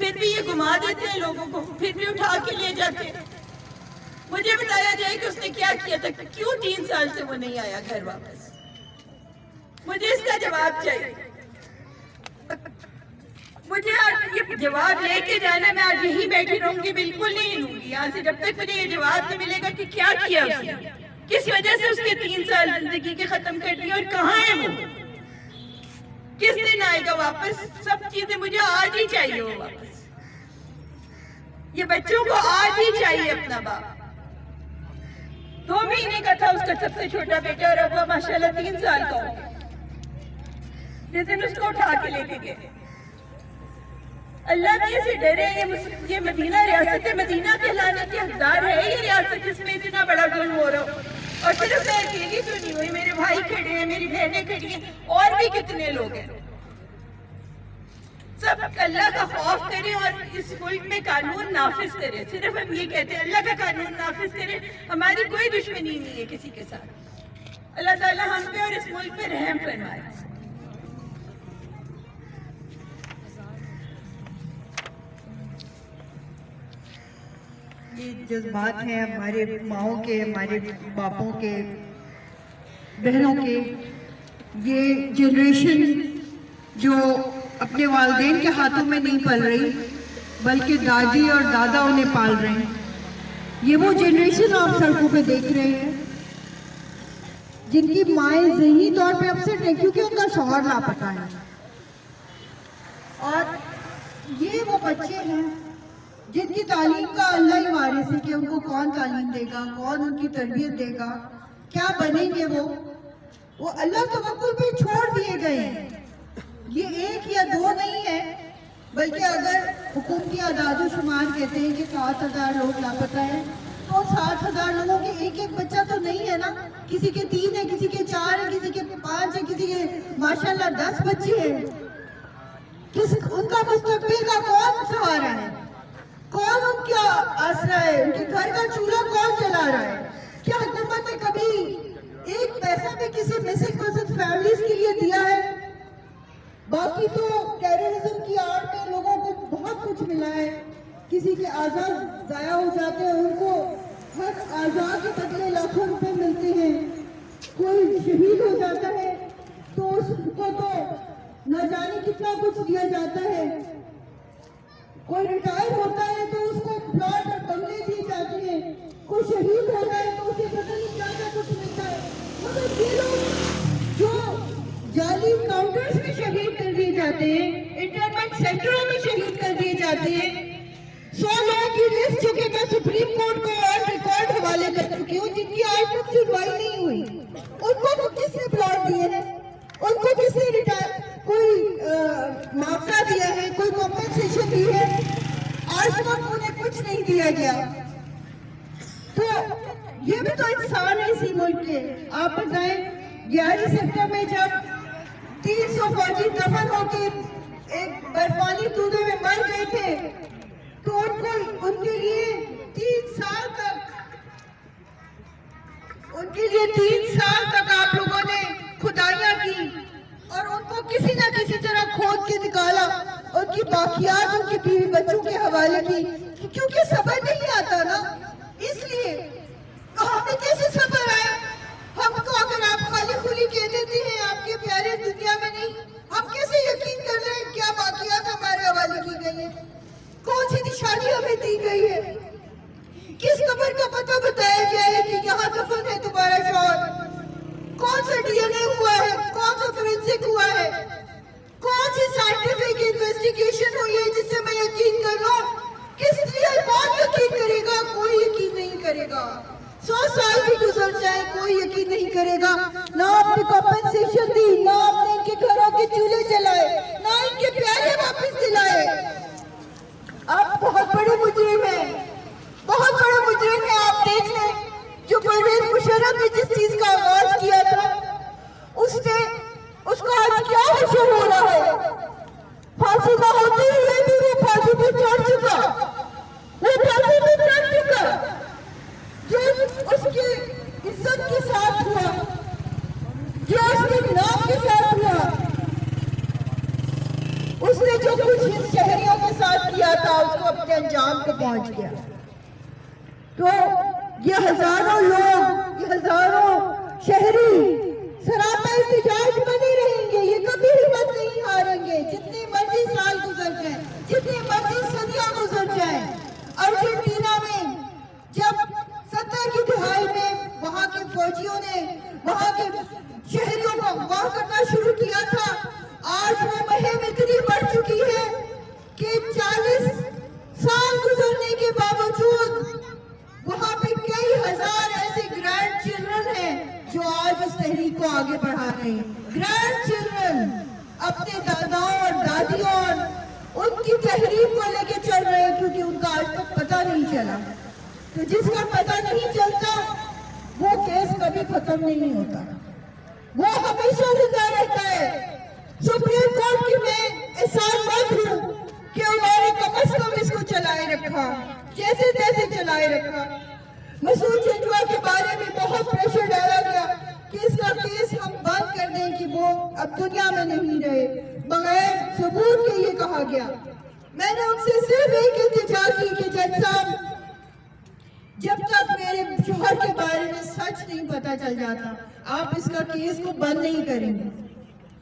پھر بھی یہ گھما دیتے ہیں لوگوں کو, پھر بھی اٹھا کے لے جاتے ہیں. مجھے بتایا جائے کہ اس نے کیا کیا تھا, کیوں 3 سال سے وہ نہیں آیا گھر واپس. مجھے اس کا جواب چاہیے. مجھے آج یہ جواب لے کے جانا, میں آج یہی بیٹھی رہوں گی, بالکل نہیں لوں گی یہاں سے جب تک مجھے یہ جواب نہیں ملے گا کہ کیا کیا اس نے, کس وجہ سے اس کے 3 سال زندگی کے ختم کر دیے, اور کہاں ہے وہ, کس دن آئے گا واپس. سب چیزیں مجھے آج ہی چاہیے وہ واپس. یہ بچوں کو آج ہی چاہیے اپنا باپ. 2 مہینے کا تھا اس کا سب سے چھوٹا بیٹا, اور اب وہ ماشاءاللہ 3 سال کا ہو گیا. جس دن اس کو اٹھا کے لے کے گئے. اللہ تعالیٰ سے ڈرے. یہ مدینہ ریاست مدینہ کہلانے کے حقدار ہے یہ ریاست جس میں اتنا بڑا ظلم ہو رہا ہو. اور صرف میں اکیلی تو نہیں ہوئی, میرے بھائی کھڑے ہیں, میری بہنیں کھڑی ہیں, اور بھی کتنے لوگ ہیں. سب اللہ کا خوف کریں اور اس ملک میں قانون نافذ کریں. صرف ہم یہ کہتے ہیں اللہ کا قانون نافذ کریں. ہماری کوئی دشمنی نہیں ہے کسی کے ساتھ. اللہ تعالیٰ ہم پہ اور اس ملک پہ رحم فرمائے. یہ جذبات ہیں ہمارے ماؤں کے, ہمارے باپوں کے, بہنوں کے. یہ جنریشن جو اپنے والدین کے ہاتھوں میں نہیں پل رہی بلکہ دادی اور دادا انہیں پال رہے ہیں. یہ وہ جنریشن آپ سڑکوں پہ دیکھ رہے ہیں جن کی مائیں ذہنی طور پہ اپسٹ ہیں کیونکہ ان کا شوہر لاپتہ ہے. اور یہ وہ بچے ہیں جن کی تعلیم کا اللہ ہی وارث ہے کہ ان کو کون تعلیم دے گا, کون ان کی تربیت دے گا, کیا بنیں گے. وہ اللہ توکل پہ چھوڑ دیے گئے ہیں. یہ 1 یا 2 نہیں ہے بلکہ اگر حکومتی اعداد و شمار کہتے ہیں کہ 7,000 لوگ لاپتہ ہیں تو 7,000 لوگوں کے ایک بچہ تو نہیں ہے نا. کسی کے 3 ہیں, کسی کے 4 ہیں, کسی کے 5 ہیں, کسی کے ماشاءاللہ 10 بچے ہیں. ان کا مستقبل کا کون سہارا ہے, کون ان کا آسرا ہے, ان کے گھر کا چولہا کون چلا رہا ہے. کیا حکومت نے کبھی 1 پیسہ بھی کسی مسنگ پرسن فیملیز کے لیے دیا ہے؟ باقی تو ٹیررزم کی آڑ میں لوگوں کو بہت کچھ ملا ہے. کسی کے آزاد ضائع ہو جاتے ہیں, ان کو ہر آزاد کے بدلے لاکھوں روپے ملتے ہیں. کوئی شہید ہو جاتا ہے تو اس کو تو نہ جانے کتنا کچھ دیا جاتا ہے. کوئی ریٹائر ہوتا ہے تو اس کو پلاٹ اور بنگلے دیے جاتے ہیں. کوئی شہید ہو جائے تو اسے پتہ نہیں کیا کیا کچھ ملتا ہے. مگر یہ لوگ جو جعلی کاؤنٹرز میں شہید کر دیے جاتے ہیں, انٹرنمنٹ سینٹروں میں شہید کر دیے جاتے ہیں. 100 لوگوں کی لسٹ جو کہ میں سپریم کورٹ کو آن ریکارڈ حوالے کر چکی ہوں جن کی آج تک سنوائی نہیں ہوئی. ان کو کس نے پلاٹ دیے ہیں, ان کو کس نے کوئی معاوضہ دیا ہے, کوئی کمپنسیشن دی ہے؟ آج تک انہیں کچھ نہیں دیا گیا. تو یہ بھی تو انسان ہے اسی ملک کے. آپ بتائیں 11 سیکٹر میں جب 300 فوجی دفن ہو کے ایک برفانی تودے میں مر گئے تھے تو ان کے لیے 3 سال تک آپ لوگوں نے کھدائیاں کی اور ان کو کسی نہ کسی طرح کھود کے نکالا, ان کی باقیات ان کے بیوی بچوں کے حوالے کی, کیونکہ صبر نہیں آتا نا. اس لیے ہمیں کیسے صبر آئے؟ ہم کو اگر آپ خالی کھلی کہہ دیتے ہیں آپ کے پیارے دنیا میں نہیں, ہم کیسے یقین کر رہے ہیں کیا باقیات ہمارے حوالے کی گئی ہیں, کون سی نشانی ہمیں دی گئی ہے, کس قبر کا پتہ بتایا گیا ہے کہ یہاں دفن ہے تمہارا شوہر, کون سا ڈی این اے ہوا ہے, کون سا فورینسک ہوا ہے, کون سی سائنٹیفک انویسٹیگیشن ہوئی ہے جس سے میں یقین کر رہا ہوں. کس لیے کون یقین کرے گا؟ کوئی یقین نہیں کرے گا. 100 سال بھی گزر جائے کوئی یقین نہیں کرے گا. نہ آپ نے کمپنسیشن دی, نہ آپ نے ان کے گھروں کے چولہے جلائے, نہ ان کے پیارے واپس دلائے. آپ بہت بڑے مجرم ہیں, بہت بڑے مجرم ہیں. آپ دیکھ لیں جو پرویز مشرف نے جس چیز کا آغاز کیا تھا اس کا آج کیا حشر ہو رہا ہے. پھانسی نہ ہوتی ہوئے بھی وہ پھانسی پہ چڑھ چکا, وہ پھانسی پہ چڑھ چکا. جو اس کی عزت کے ساتھ ہوا, جو اس کے نام کے ساتھ ہوا, اس نے جو کچھ اس شہریوں کے ساتھ کیا تھا اس کو اپنے انجام کو پہنچ گیا. تو یہ ہزاروں لوگ، یہ ہزاروں شہری سراپا احتجاج بنے رہیں گے، یہ کبھی ہمت نہیں ہاریں گے، جتنے مرضی سال گزر جائیں، جتنے مرضی صدیاں گزر جائیں. ارجنٹینا میں جب 70 کی دہائی میں وہاں کے فوجیوں نے وہاں کے شہریوں کو اغوا کرنا شروع کیا تھا، آج وہ مہم اتنی بڑھ چکی ہے کہ 40 سال گزرنے کے باوجود وہاں پہ کئی ہزار ایسے گرینڈ چلڈرن ہیں جو آج اس تحریک کو آگے بڑھا رہے ہیں. گرینڈ چلڈرن اپنے داداؤں اور دادیوں اور ان کی تحریک کو لے کے چل رہے ہیں، کیونکہ ان کا آج تک پتہ نہیں چلا. تو جس کا پتہ نہیں چلتا وہ کیس کبھی ختم نہیں ہوتا، وہ ہمیشہ زندہ رہتا ہے. سپریم کورٹ کی میں احسان مند ہوں کہ انہوں نے کم از کم اس کو چلائے رکھا، جیسے تیسے چلائے رکھا. مسعود جنجوعہ کے بارے میں بہت پریشر ڈالا گیا کہ اس کا کیس ہم بند کر دیں کہ وہ اب دنیا میں نہیں رہے، بغیر ثبوت کے یہ کہا گیا. میں نے ان سے صرف ایک التجا کی کہ جج صاحب، جب تک میرے شوہر کے بارے میں سچ نہیں پتا چل جاتا آپ اس کا کیس کو بند نہیں کریں گے.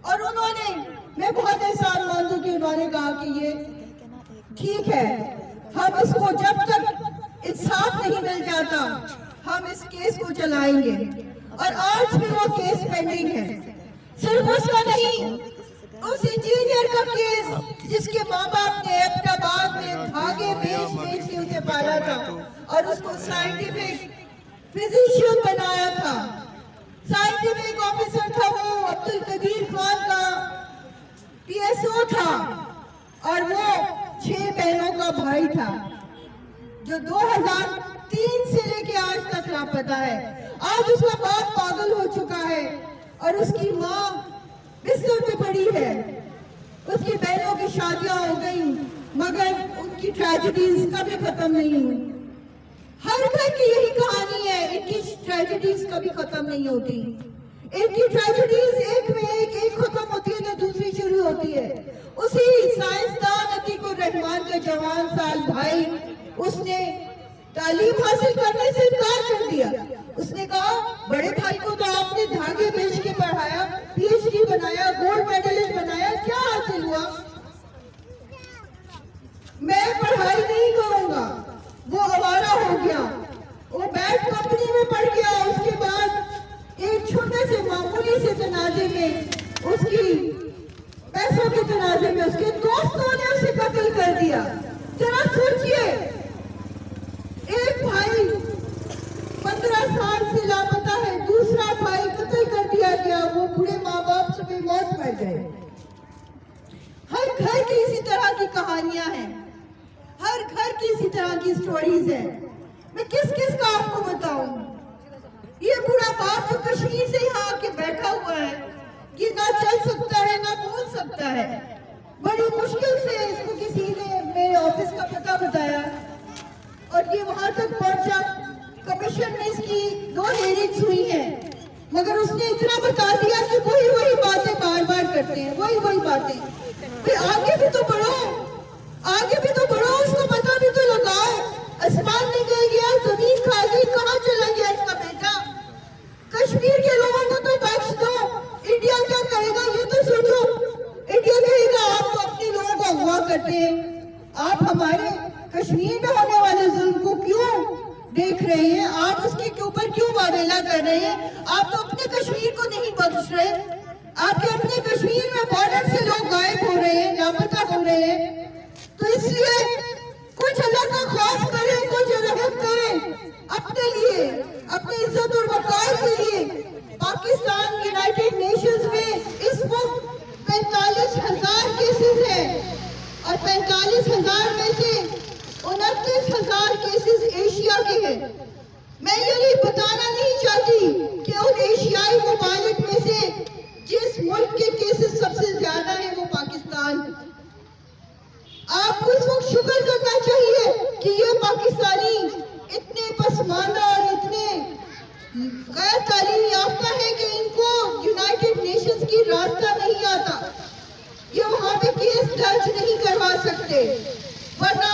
اور انہوں نے، میں بہت احسان مند ہوں کہ انہوں نے کہا کہ یہ ٹھیک ہے، ہم اس کو جب تک انصاف نہیں مل جاتا ہم اس کیس کو چلائیں گے. اور آج بھی وہ کیس پینڈنگ ہے. صرف اس کا نہیں، اس انجینئر کا کیس جس کے ماں باپ نے احمدآباد میں دھاگے بیچ کے اسے پالا تھا اور اس کو سائنٹیفک فزیشین بنایا تھا. سائنٹیفک آفیسر تھا وہ، عبدالقدیر خان کا PSO تھا، اور وہ 6 بہنوں کا بھائی تھا جو 2003 سے لے کے آج تک لاپتہ ہے. آج اس کا باپ پاگل ہو چکا ہے اور اس کی ماں بستر پہ پڑی ہے. اس کی بہنوں کی شادیاں ہو گئی مگر ان کی ٹریجڈیز کبھی ختم نہیں ہوئی. ہر گھر کی یہی کہانی ہے، ان کی ٹریجڈیز کبھی ختم نہیں ہوتی. ان کی ٹریجڈیز ایک میں ایک ختم ہوتی ہے تو دوسری شروع ہوتی ہے. اسی سائنسدان عتیق الرحمان کا جوان سال بھائی، اس نے تعلیم حاصل کرنے سے انکار کر دیا. اس نے کہا بڑے بھائی کو تو آپ نے دھاگے بیچ کے پڑھایا، PhD بنایا، گولڈ میڈلسٹ بنایا، کیا حاصل ہوا؟ میں پڑھائی نہیں کروں گا. وہ آوارہ ہو گیا، وہ بیڈ کمپنی میں پڑھ گیا. اس کے بعد ایک چھوٹے سے معمولی سے تنازع میں، اس کی پیسوں کے تنازع میں اس کے دوستوں نے اسے قتل کر دیا. ذرا سوچئے، ایک بھائی 15 سال سے لاپتہ ہے، دوسرا بھائی قتل کر دیا گیا، وہ بوڑھے ماں باپ سے بھی موت مر گئے. ہر گھر کی اسی طرح کی کہانیاں ہیں، ہر گھر کی اسی طرح کی سٹوریز ہیں. میں کس کس کا آپ کو بتاؤں؟ یہ بوڑھا باپ جو کشمیر سے یہاں آ کے بیٹھا ہوا ہے، یہ نہ چل سکتا ہے نہ بول سکتا ہے. بڑی مشکل سے اس کو کسی نے میرے آفس کا پتہ بتایا اور یہ وہاں تک پہنچا. کمیشن میں اس کی 2 ہیئرنگز ہوئی ہیں، مگر اس نے اتنا بتا دیا کہ وہی باتیں بار بار کرتے ہیں، وہی باتیں. آگے بھی تو بڑھو، آگے بھی تو بڑھو، اس کو پتہ بھی تو لگاؤ. آسمان نکل گیا، زمین کھا گئی، کہاں چلا گیا اس کا بیٹا؟ کشمیر کے لوگوں کو تو بخش دو. انڈیا کیا کرے گا یہ تو سوچو. انڈیا کہے گا آپ تو اپنے لوگوں کو اغوا کرتے ہیں، آپ ہمارے کشمیر میں ہونے والے ظلم کو کیوں دیکھ رہے ہیں؟ آپ اس کے اوپر کیوں مبادلہ کر رہے ہیں؟ آپ تو اپنے کشمیر کو نہیں بخش رہے. آپ کے اپنے کشمیر میں بارڈر سے لوگ غائب ہو رہے ہیں، لاپتہ ہو رہے ہیں. تو اس لیے کچھ اللہ کا خوف کریں، کچھ رحم کریں اپنے لیے، اپنی عزت اور وقار کے لیے. پاکستان یونائٹڈ نیشنز میں اس وقت 45,000 کیسز ہیں اور 45,000 میں سے 29,000 کیسز ایشیا کے ہیں. میں یہ بتانا نہیں چاہتی کہ ان ایشیائی ممالک میں سے جس ملک کے کیسز سب سے زیادہ ہیں وہ پاکستان. آپ کو اس وقت شکر کرنا چاہیے کہ یہ پاکستانی اتنے پسماندہ اور اتنے غیر تعلیم یافتہ ہے کہ ان کو یونائٹڈ نیشنز کی راستہ نہیں آتا. یہ وہاں پہ کیس درج نہیں کروا سکتے، ورنہ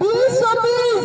2020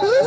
20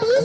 20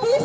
20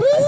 20